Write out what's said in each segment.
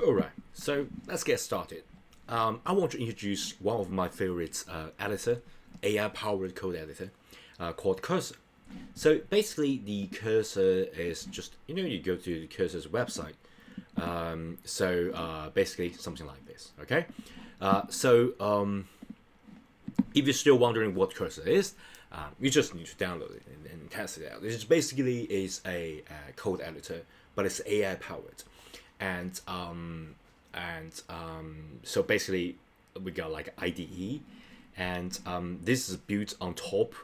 Alright, so let's get started. I want to introduce one of my favorite editor, AI-powered code editor, called Cursor. So basically, the Cursor is just, you go to the Cursor's website. Basically, something like this, okay? If you're still wondering what Cursor is, you just need to download it and test it out. It basically is a code editor, but it's AI powered, so basically we got like IDE, and this is built on top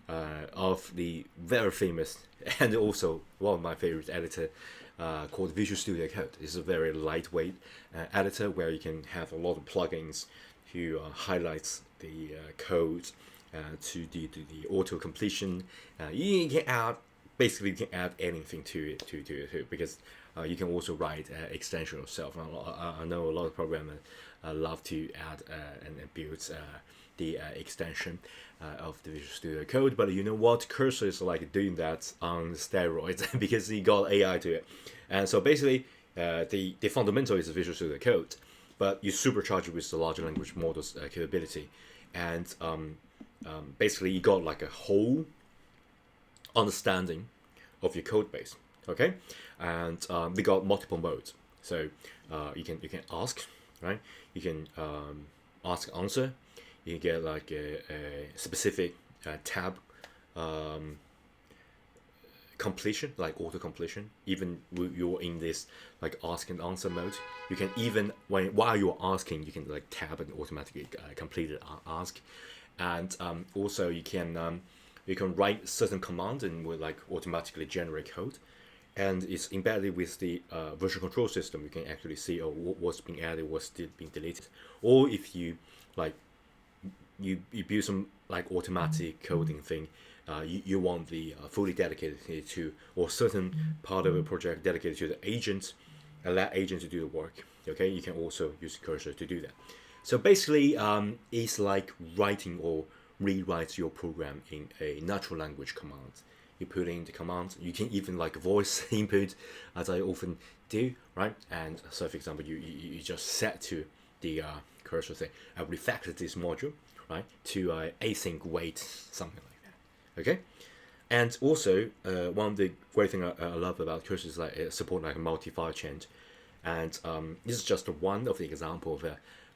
of the very famous and also one of my favorite editor called Visual Studio Code. It's a very lightweight editor where you can have a lot of plugins to highlight the code to the auto completion. You can add anything to it because you can also write extension yourself. I know a lot of programmers love to add and build the extension of the Visual Studio Code, but you know what? Cursor is like doing that on steroids because he got AI to it. And so basically, the fundamental is Visual Studio Code, but you supercharge it with the large language models capability, and basically you got like a whole understanding of your code base. Okay, and we got multiple modes. So you can ask, right? You can ask answer. You can get like a specific tab completion, like auto completion. Even you're in this like ask and answer mode, you can even while you're asking, you can like tab and automatically complete the ask, and also you can write certain command and will like automatically generate code, and it's embedded with the version control system. You can actually see what's being added, what's being deleted, or if you like you build some like automatic coding thing. You want the fully dedicated to, or certain part of a project dedicated to the agent, allow agent to do the work. Okay, you can also use Cursor to do that. So basically, it's like writing or rewrite your program in a natural language command. You put in the command. You can even like voice input, as I often do, right? And so, for example, you just set to the Cursor thing, refactor this module, right, to async wait, something like that. Okay, and also one of the great thing I love about Cursor is like it support like a multi-file change, and this is just one of the example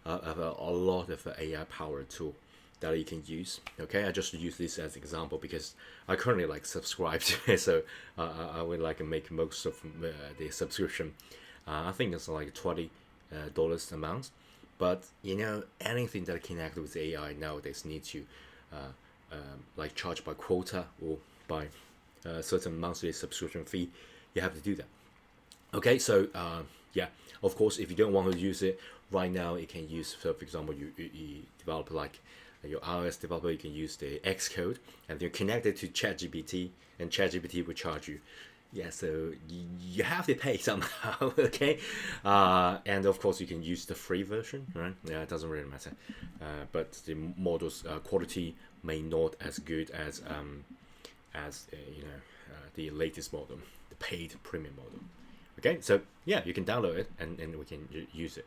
of a lot of AI powered tool that you can use. Okay, I just use this as an example because I currently like subscribe to it, so I would like make most of the subscription. I think it's like $20 a month. But anything that connect with AI nowadays needs to like charge by quota or by a certain monthly subscription fee. You have to do that. Okay, so yeah, of course, if you don't want to use it right now, you can use. So, for example, you develop like your iOS developer, you can use the Xcode, and you're connected to ChatGPT, and ChatGPT will charge you. Yeah, so you have to pay somehow, okay? And of course, you can use the free version, right? Yeah, it doesn't really matter. But the model's quality may not as good as the latest model, the paid premium model. Okay, so yeah, you can download it and we can use it.